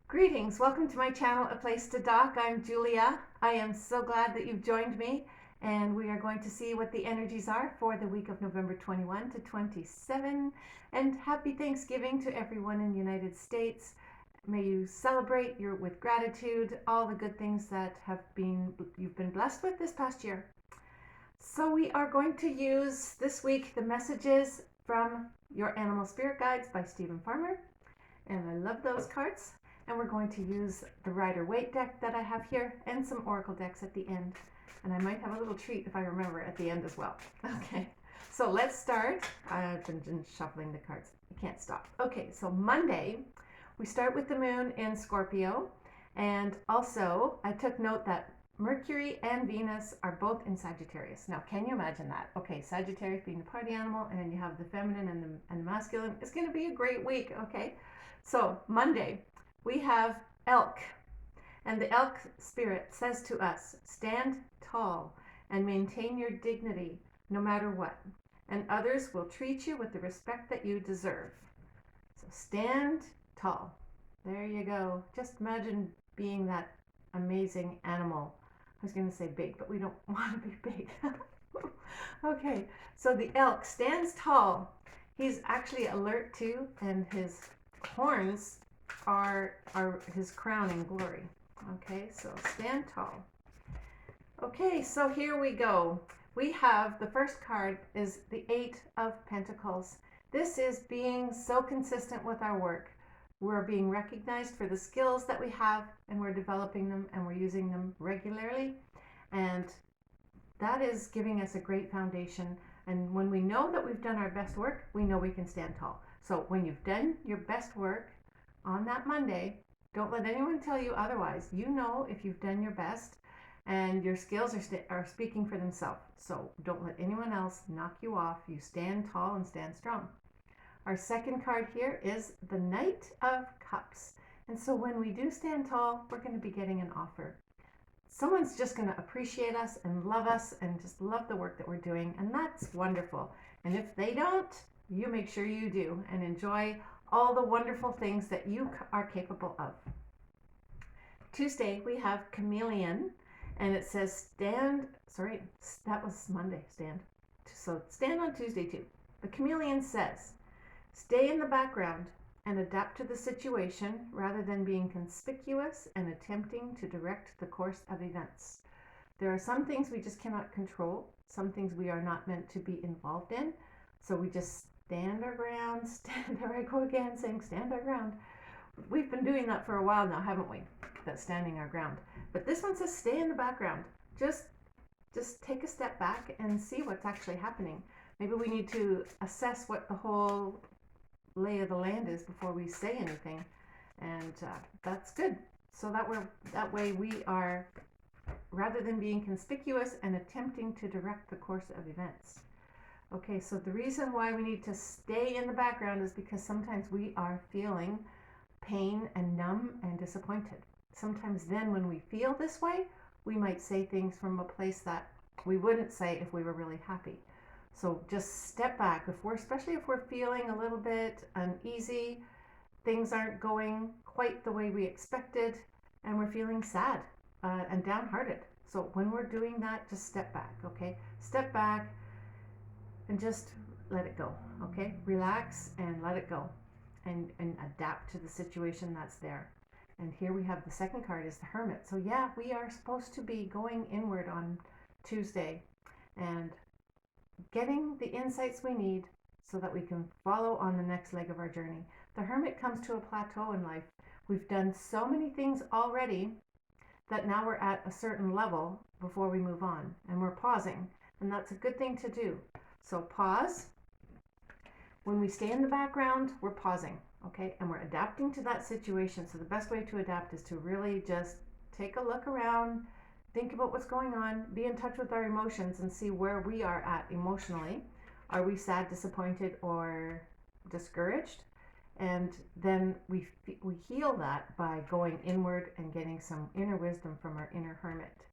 Greetings, welcome to my channel, A Place to Dock. I'm Julia. I am so glad that you've joined me, and we are going to see what the energies are for the week of November 21 to 27. And happy Thanksgiving to everyone in the United States. May you celebrate with gratitude all the good things that you've been blessed with this past year. So we are going to use this week the messages from Your Animal Spirit Guides by Stephen Farmer, and I love those cards. And we're going to use the Rider-Waite deck that I have here and some oracle decks at the end. And I might have a little treat if I remember at the end as well. Okay, so let's start. I've been shuffling the cards. I can't stop. Okay, so Monday, we start with the moon in Scorpio. And also, I took note that Mercury and Venus are both in Sagittarius. Now, can you imagine that? Okay, Sagittarius being the party animal, and then you have the feminine and the masculine. It's going to be a great week, okay? So, Monday, we have elk, and the elk spirit says to us, stand tall and maintain your dignity no matter what, and others will treat you with the respect that you deserve. So stand tall. There you go. Just imagine being that amazing animal. I was going to say big, but we don't want to be big. Okay, so the elk stands tall. He's actually alert too, and his horns are his crown and glory. Okay, so stand tall. Okay, so here we go. We have the first card is the Eight of Pentacles. This is being so consistent with our work. We're being recognized for the skills that we have, and we're developing them, and we're using them regularly. And that is giving us a great foundation. And when we know that we've done our best work, we know we can stand tall. So when you've done your best work on that Monday, don't let anyone tell you otherwise. You know if you've done your best, and your skills are speaking for themselves. So don't let anyone else knock you off. You stand tall and stand strong. Our second card here is the Knight of Cups. And so when we do stand tall, we're going to be getting an offer. Someone's just going to appreciate us and love us and just love the work that we're doing. And that's wonderful. And if they don't, you make sure you do and enjoy all the wonderful things that you are capable of. Tuesday, we have Chameleon, and it says stand, sorry, that was Monday, stand. So stand on Tuesday too. The Chameleon says, stay in the background and adapt to the situation rather than being conspicuous and attempting to direct the course of events. There are some things we just cannot control, some things we are not meant to be involved in, so we just stand our ground. There I go again saying stand our ground. We've been doing that for a while now, haven't we? That standing our ground. But this one says stay in the background. Just take a step back and see what's actually happening. Maybe we need to assess what the whole lay of the land is before we say anything. And that's good. So that way we are, rather than being conspicuous and attempting to direct the course of events. Okay, so the reason why we need to stay in the background is because sometimes we are feeling pain and numb and disappointed. Sometimes then when we feel this way, we might say things from a place that we wouldn't say if we were really happy. So just step back, especially if we're feeling a little bit uneasy, things aren't going quite the way we expected, and we're feeling sad and downhearted. So when we're doing that, just step back, okay? Step back and just let it go, okay? Relax and let it go and adapt to the situation that's there. And here we have the second card is the Hermit. So yeah, we are supposed to be going inward on Tuesday and getting the insights we need so that we can follow on the next leg of our journey. The Hermit comes to a plateau in life. We've done so many things already that now we're at a certain level before we move on, and we're pausing, and that's a good thing to do. So pause. When we stay in the background, we're pausing, okay? And we're adapting to that situation. So the best way to adapt is to really just take a look around, think about what's going on, be in touch with our emotions and see where we are at emotionally. Are we sad, disappointed, or discouraged? And then we heal that by going inward and getting some inner wisdom from our inner hermit.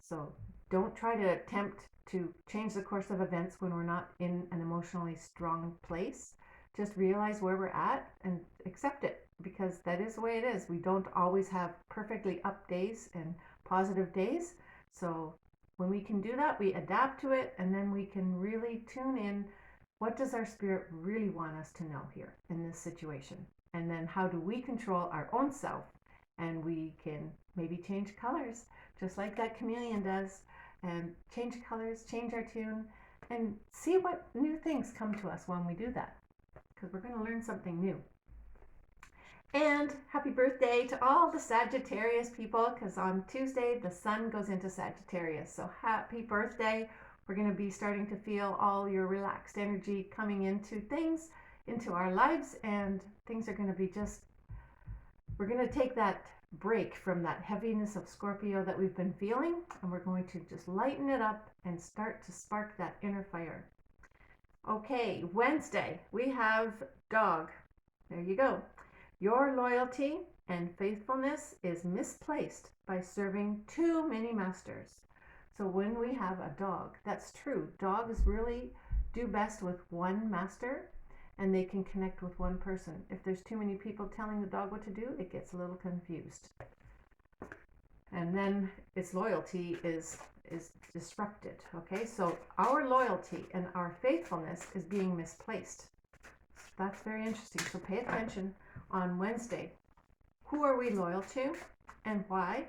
So don't try to attempt to change the course of events when we're not in an emotionally strong place. Just realize where we're at and accept it, because because that is the way it is. We don't always have perfectly up days and positive days. So when we can do that, we adapt to it, and then we can really tune in. What does our spirit really want us to know here in this situation? And then how do we control our own self? And we can maybe change colors, just like that chameleon does, and change colors, change our tune, and see what new things come to us when we do that, because we're going to learn something new. And happy birthday to all the Sagittarius people, because on Tuesday the sun goes into Sagittarius. So happy birthday. We're going to be starting to feel all your relaxed energy coming into things, into our lives, and things are going to be just, we're going to take that break from that heaviness of Scorpio that we've been feeling, and we're going to just lighten it up and start to spark that inner fire. Okay, Wednesday, we have dog. There you go. Your loyalty and faithfulness is misplaced by serving too many masters. So when we have a dog, that's true. Dogs really do best with one master, and they can connect with one person. If there's too many people telling the dog what to do, it gets a little confused. And then its loyalty is disrupted. Okay, so our loyalty and our faithfulness is being misplaced. That's very interesting. So pay attention on Wednesday. Who are we loyal to and why?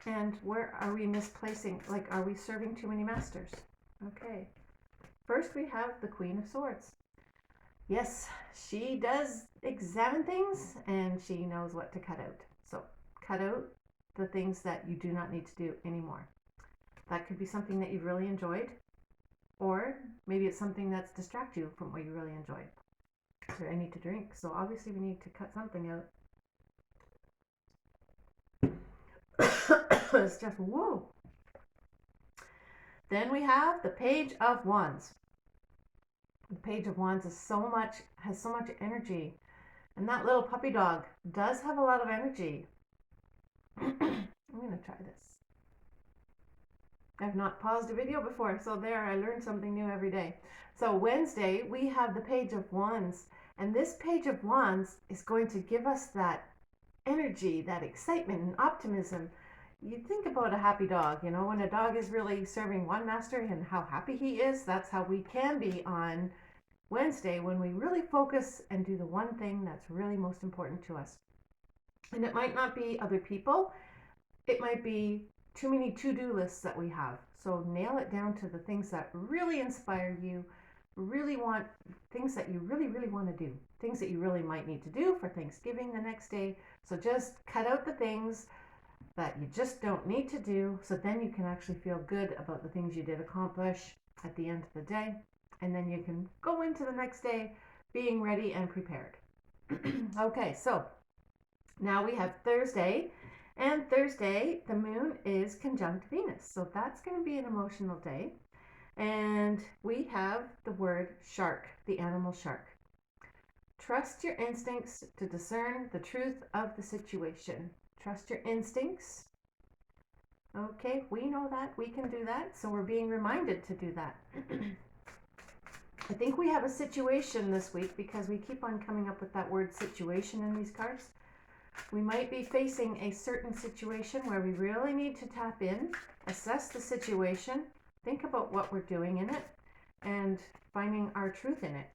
And where are we misplacing? Like, are we serving too many masters? Okay. First, we have the Queen of Swords. Yes, she does examine things, and she knows what to cut out. So cut out the things that you do not need to do anymore. That could be something that you've really enjoyed, or maybe it's something that's distract you from what you really enjoyed. So I need to drink, so obviously we need to cut something out. It's just whoa. Then we have the Page of Wands. The Page of Wands has so much energy, and that little puppy dog does have a lot of energy. I'm going to try this. I've not paused a video before, so there, I learned something new every day. So Wednesday, we have the Page of Wands, and this Page of Wands is going to give us that energy, that excitement and optimism. You think about a happy dog, you know, when a dog is really serving one master and how happy he is, that's how we can be on Wednesday when we really focus and do the one thing that's really most important to us. And it might not be other people, it might be too many to-do lists that we have. So nail it down to the things that really inspire you, really want, things that you really, really want to do, things that you really might need to do for Thanksgiving the next day. So just cut out the things that you just don't need to do, so then you can actually feel good about the things you did accomplish at the end of the day, and then you can go into the next day being ready and prepared. Okay, so now we have Thursday, and Thursday the moon is conjunct Venus, so that's going to be an emotional day. And we have the word shark, the animal shark. Trust your instincts to discern the truth of the situation. Trust your instincts. Okay, we know that, we can do that, so we're being reminded to do that. I think we have a situation this week because we keep on coming up with that word situation in these cards. We might be facing a certain situation where we really need to tap in, assess the situation, think about what we're doing in it, and finding our truth in it.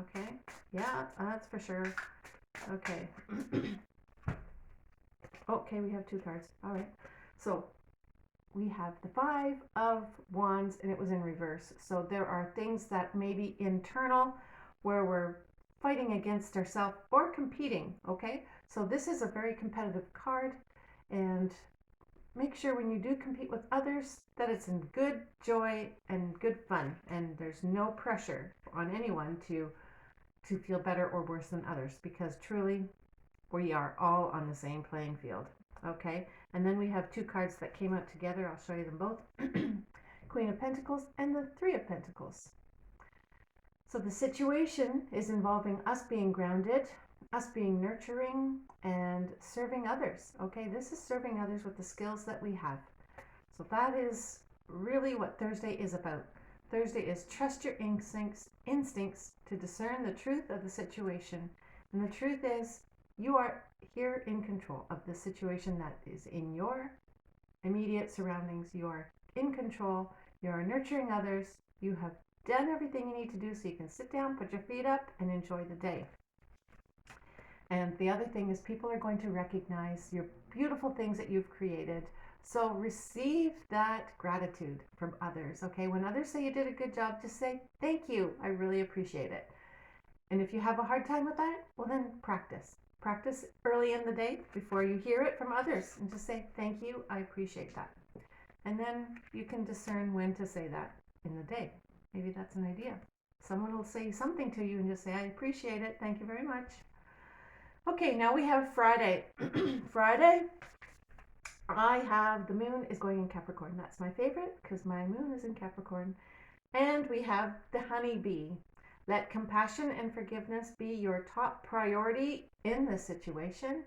Okay, yeah, that's for sure. Okay. Okay, we have two cards. All right. So we have the Five of Wands, and it was in reverse. So there are things that may be internal where we're fighting against ourselves or competing. Okay. So this is a very competitive card, and make sure when you do compete with others that it's in good joy and good fun, and there's no pressure on anyone to feel better or worse than others, because truly we are all on the same playing field. Okay, and then we have two cards that came out together. I'll show you them both. Queen of Pentacles and the Three of Pentacles. So the situation is involving us being grounded, us being nurturing, and serving others. Okay, this is serving others with the skills that we have. So that is really what Thursday is about. Thursday is trust your instincts to discern the truth of the situation. And the truth is, you are here in control of the situation that is in your immediate surroundings. You are in control. You are nurturing others. You have done everything you need to do so you can sit down, put your feet up, and enjoy the day. And the other thing is, people are going to recognize your beautiful things that you've created. So receive that gratitude from others, okay? When others say you did a good job, just say, thank you, I really appreciate it. And if you have a hard time with that, well then practice. Practice early in the day before you hear it from others and just say, thank you, I appreciate that. And then you can discern when to say that in the day. Maybe that's an idea. Someone will say something to you and just say, I appreciate it, thank you very much. Okay, now we have Friday. Friday, the moon is going in Capricorn. That's my favorite because my moon is in Capricorn. And we have the honeybee. Let compassion and forgiveness be your top priority in this situation.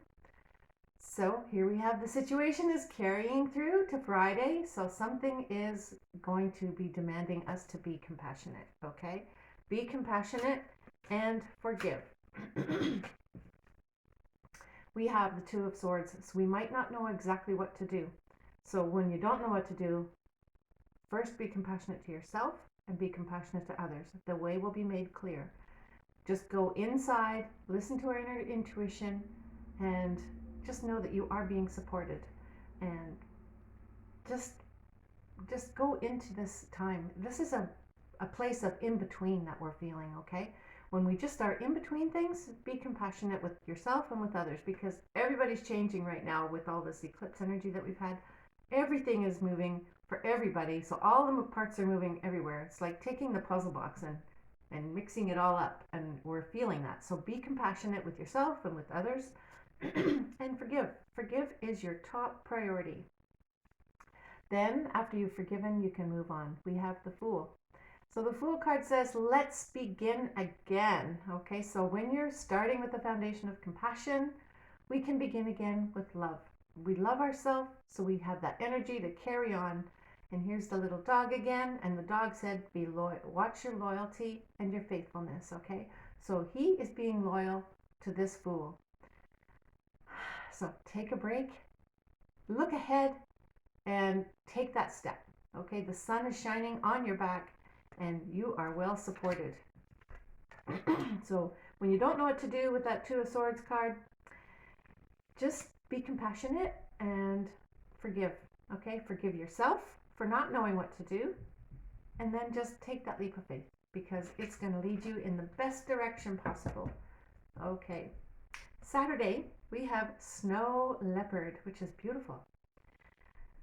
So here we have the situation is carrying through to Friday. So something is going to be demanding us to be compassionate, okay? Be compassionate and forgive. We have the Two of Swords, so we might not know exactly what to do. So when you don't know what to do, first be compassionate to yourself and be compassionate to others. The way will be made clear. Just go inside, listen to our inner intuition, and just know that you are being supported. And just go into this time. This is a place of in-between that we're feeling, okay? When we just are in between things, be compassionate with yourself and with others, because everybody's changing right now with all this eclipse energy that we've had. Everything is moving for everybody, so all the parts are moving everywhere. It's like taking the puzzle box and mixing it all up, and we're feeling that. So be compassionate with yourself and with others, and forgive. Forgive is your top priority. Then, after you've forgiven, you can move on. We have the Fool. So the Fool card says, let's begin again. Okay, so when you're starting with the foundation of compassion, we can begin again with love. We love ourselves, so we have that energy to carry on. And here's the little dog again, and the dog said, be loyal, watch your loyalty and your faithfulness, okay? So he is being loyal to this Fool. So take a break, look ahead, and take that step, okay? The sun is shining on your back, and you are well supported. So when you don't know what to do with that Two of Swords card, just be compassionate and forgive, okay? Forgive yourself for not knowing what to do, and then just take that leap of faith, because it's going to lead you in the best direction possible. Okay. Saturday, we have Snow Leopard, which is beautiful.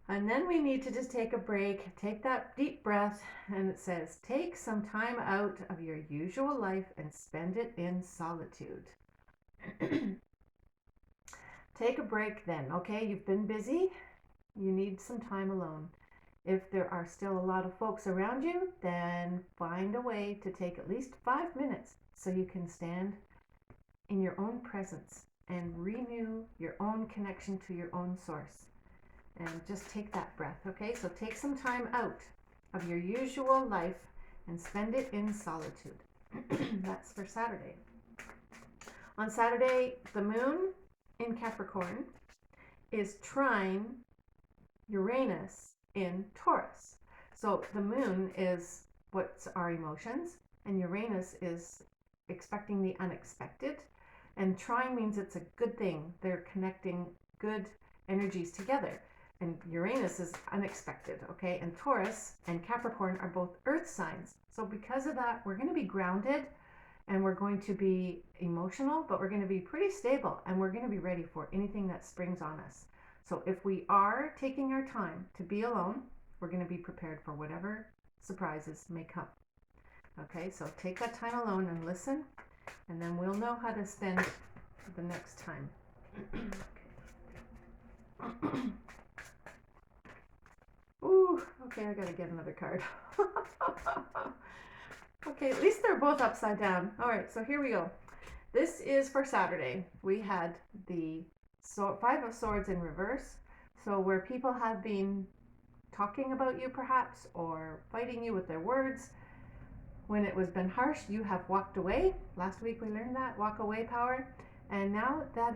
And then we need to just take a break, take that deep breath, and it says, take some time out of your usual life and spend it in solitude. Take a break then, okay? You've been busy, you need some time alone. If there are still a lot of folks around you, then find a way to take at least 5 minutes so you can stand in your own presence and renew your own connection to your own source. And just take that breath, okay? So take some time out of your usual life and spend it in solitude. That's for Saturday. On Saturday, the moon in Capricorn is trine Uranus in Taurus. So the moon is what's our emotions, and Uranus is expecting the unexpected. And trine means it's a good thing. They're connecting good energies together. And Uranus is unexpected, okay? And Taurus and Capricorn are both earth signs. So because of that, we're going to be grounded, and we're going to be emotional, but we're going to be pretty stable, and we're going to be ready for anything that springs on us. So if we are taking our time to be alone, we're going to be prepared for whatever surprises may come. Okay, so take that time alone and listen, and then we'll know how to spend the next time. Ooh, okay, I gotta get another card. Okay, at least they're both upside down. All right, so here we go. This is for Saturday. We had the Five of Swords in reverse. So where people have been talking about you perhaps, or fighting you with their words. When it was been harsh, you have walked away. Last week we learned that, walk away power. And now that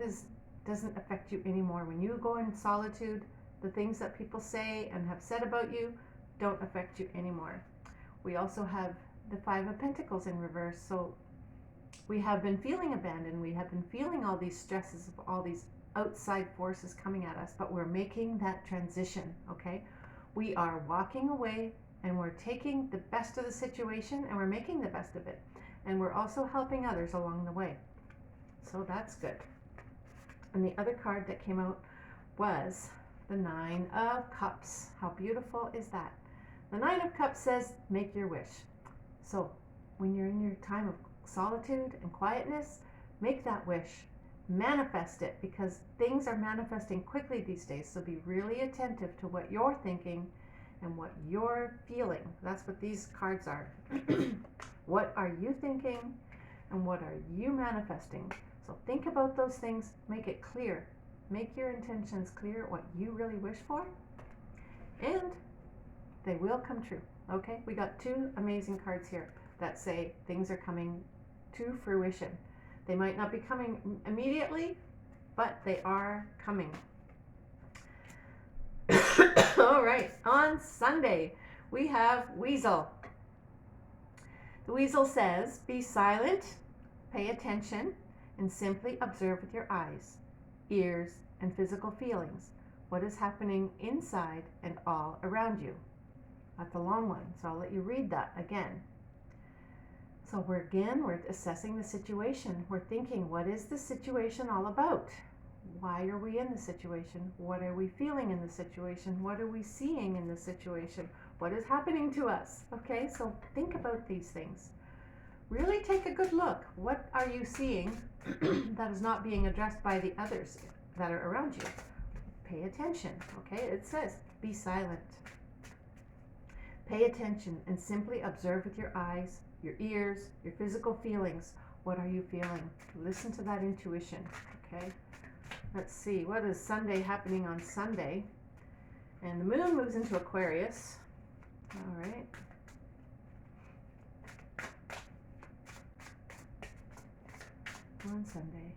doesn't affect you anymore. When you go in solitude, the things that people say and have said about you don't affect you anymore. We also have the Five of Pentacles in reverse. So we have been feeling abandoned. We have been feeling all these stresses of all these outside forces coming at us, but we're making that transition, okay? We are walking away and we're taking the best of the situation and we're making the best of it. And we're also helping others along the way. So that's good. And the other card that came out was the Nine of Cups. How beautiful is that? The Nine of Cups says, make your wish. So when you're in your time of solitude and quietness, make that wish. Manifest it, because things are manifesting quickly these days. So be really attentive to what you're thinking and what you're feeling. That's what these cards are. What are you thinking and what are you manifesting? So think about those things, make it clear. Make your intentions clear, what you really wish for, and they will come true. Okay, we got two amazing cards here that say things are coming to fruition. They might not be coming immediately, but they are coming. All right, on Sunday, we have Weasel. The Weasel says, be silent, pay attention, and simply observe with your eyes, ears, and physical feelings what is happening inside and all around you. That's a long one, so I'll let you read that again. So we're assessing the situation. We're thinking, what is the situation all about? Why are we in the situation? What are we feeling in the situation? What are we seeing in the situation? What is happening to us? Okay, so think about these things. Really take a good look. What are you seeing that is not being addressed by the others that are around you? Pay attention, okay? It says, be silent. Pay attention and simply observe with your eyes, your ears, your physical feelings. What are you feeling? Listen to that intuition, okay? Let's see, what is Sunday happening on Sunday? And the moon moves into Aquarius. All right. On Sunday.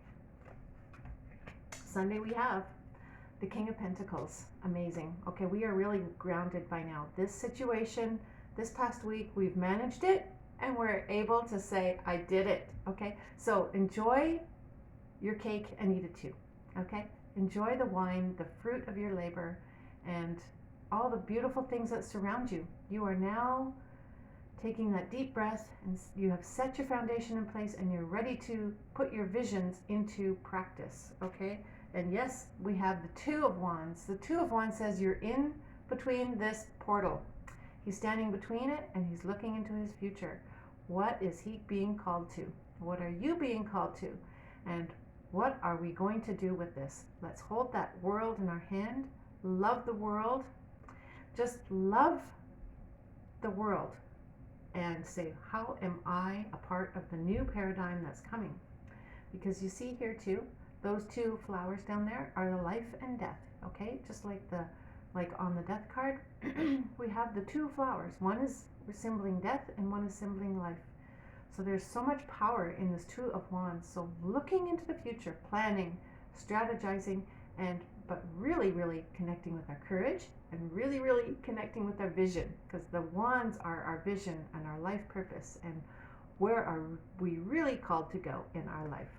Sunday we have the King of Pentacles. Amazing. Okay, we are really grounded by now. This situation, this past week, we've managed it and we're able to say, I did it. Okay, so enjoy your cake and eat it too. Okay, enjoy the wine, the fruit of your labor, and all the beautiful things that surround you. You are now taking that deep breath and you have set your foundation in place and you're ready to put your visions into practice. Okay, and yes, we have the Two of Wands. The Two of Wands says you're in between this portal. He's standing between it and he's looking into his future. What is he being called to? What are you being called to? And what are we going to do with this? Let's hold that world in our hand. Love the world. Just love the world and say, how am I a part of the new paradigm that's coming? Because you see here too, those two flowers down there are the life and death, okay? Just like on the death card, we have the two flowers. One is symboling death and one is symboling life. So there's so much power in this Two of Wands. So looking into the future, planning, strategizing, but really, really connecting with our courage and really, really connecting with our vision, because the wands are our vision and our life purpose and where are we really called to go in our life.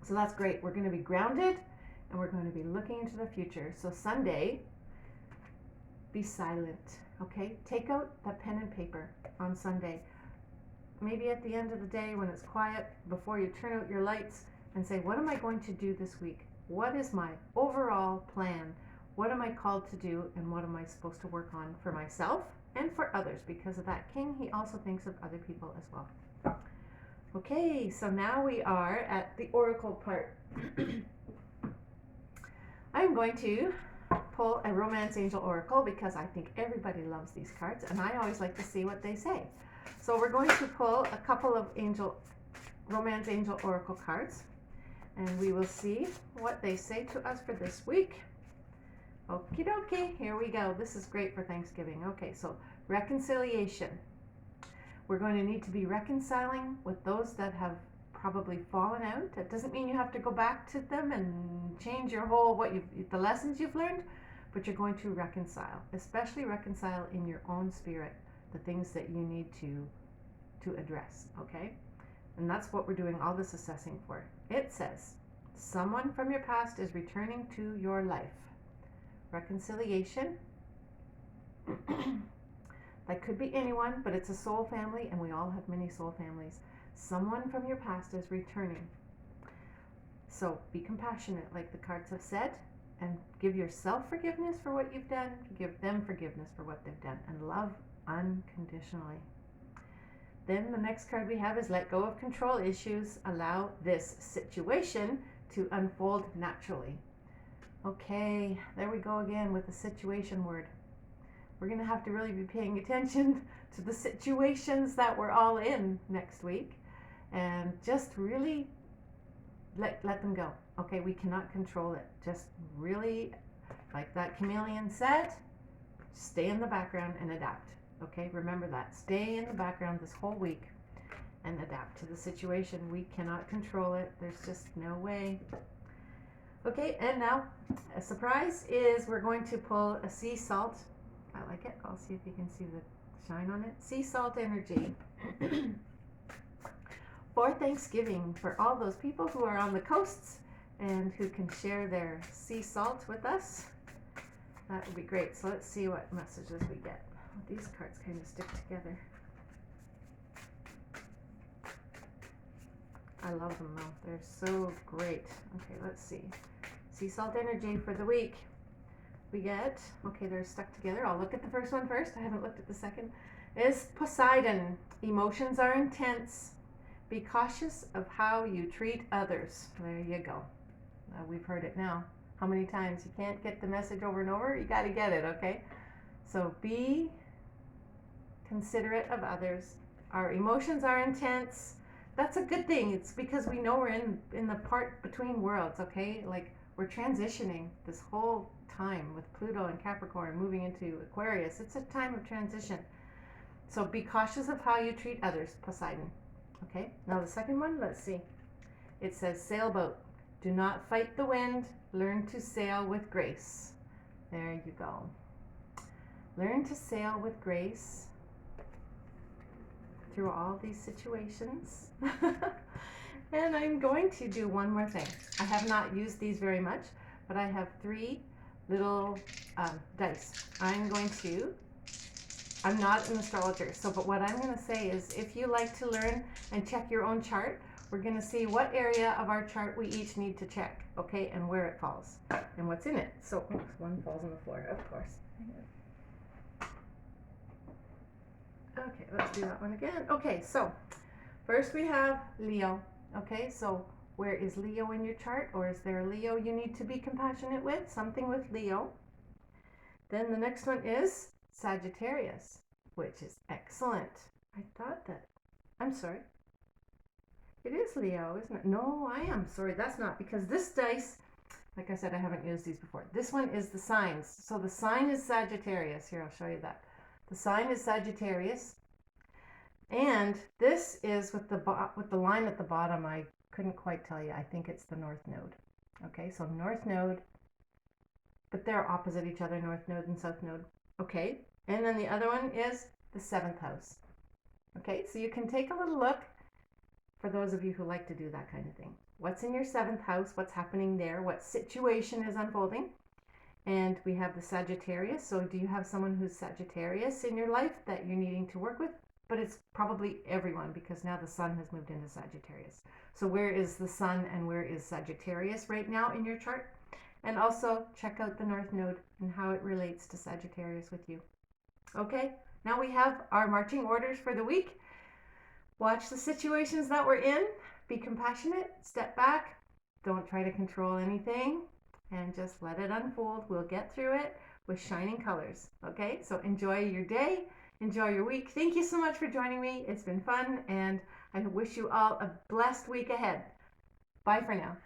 So that's great. We're going to be grounded and we're going to be looking into the future. So Sunday, be silent, okay? Take out that pen and paper on Sunday. Maybe at the end of the day when it's quiet, before you turn out your lights, and say, what am I going to do this week? What is my overall plan? What am I called to do and what am I supposed to work on for myself and for others? Because of that king, he also thinks of other people as well. Okay, so now we are at the oracle part. I'm going to pull a romance angel oracle because I think everybody loves these cards and I always like to see what they say. So we're going to pull a couple of romance angel oracle cards and we will see what they say to us for this week. Okie dokie, here we go. This is great for Thanksgiving. Okay, so reconciliation. We're going to need to be reconciling with those that have probably fallen out. That doesn't mean you have to go back to them and change your whole, the lessons you've learned, but you're going to reconcile, especially reconcile in your own spirit, the things that you need to address, okay? And that's what we're doing all this assessing for. It says, someone from your past is returning to your life. Reconciliation. That could be anyone, but it's a soul family, and we all have many soul families. Someone from your past is returning. So be compassionate, like the cards have said, and give yourself forgiveness for what you've done. Give them forgiveness for what they've done, and love unconditionally. Then the next card we have is let go of control issues. Allow this situation to unfold naturally. Okay, there we go again with the situation word. We're going to have to really be paying attention to the situations that we're all in next week, and just really let them go. Okay, we cannot control it. Just really, like that chameleon said, stay in the background and adapt. Okay, remember that. Stay in the background this whole week and adapt to the situation. We cannot control it. There's just no way. Okay, and now a surprise is we're going to pull a sea salt. I like it. I'll see if you can see the shine on it. Sea salt energy for Thanksgiving, for all those people who are on the coasts and who can share their sea salt with us. That would be great. So let's see what messages we get. These cards kind of stick together. I love them though. They're so great. Okay, let's see. Sea salt energy for the week. We get, okay, they're stuck together. I'll look at the first one first. I haven't looked at the second. Is Poseidon. Emotions are intense. Be cautious of how you treat others. There you go. We've heard it now. How many times? You can't get the message over and over. You got to get it, okay? So be considerate of others. Our emotions are intense. That's a good thing. It's because we know we're in the part between worlds, okay? Like we're transitioning this whole time with Pluto and Capricorn moving into Aquarius. It's a time of transition. So be cautious of how you treat others, Poseidon. Okay, now the second one, let's see. It says sailboat. Do not fight the wind. Learn to sail with grace. There you go. Learn to sail with grace through all these situations. And I'm going to do one more thing. I have not used these very much, but I have 3 little dice. I'm not an astrologer, but what I'm going to say is if you like to learn and check your own chart, we're going to see what area of our chart we each need to check, okay, and where it falls and what's in it. So one falls on the floor, of course. Okay, let's do that one again. Okay, so first we have Leo. Okay, so where is Leo in your chart, or is there a Leo you need to be compassionate with? Something with Leo. Then the next one is Sagittarius, which is excellent. I thought that, I'm sorry. It is Leo, isn't it? No, I am sorry. That's not, because this dice, like I said, I haven't used these before. This one is the signs. So the sign is Sagittarius. Here, I'll show you that. The sign is Sagittarius. And this is with the line at the bottom. I couldn't quite tell you. I think it's the North Node. Okay, so North Node, but they're opposite each other, North Node and South Node. Okay, and then the other one is the 7th house. Okay, so you can take a little look for those of you who like to do that kind of thing. What's in your 7th house? What's happening there? What situation is unfolding? And we have the Sagittarius. So do you have someone who's Sagittarius in your life that you're needing to work with? But it's probably everyone, because now the sun has moved into Sagittarius. So where is the sun and where is Sagittarius right now in your chart? And also check out the North Node and how it relates to Sagittarius with you. Okay, now we have our marching orders for the week. Watch the situations that we're in. Be compassionate. Step back. Don't try to control anything. And just let it unfold. We'll get through it with shining colors. Okay, so enjoy your day. Enjoy your week. Thank you so much for joining me. It's been fun, and I wish you all a blessed week ahead. Bye for now.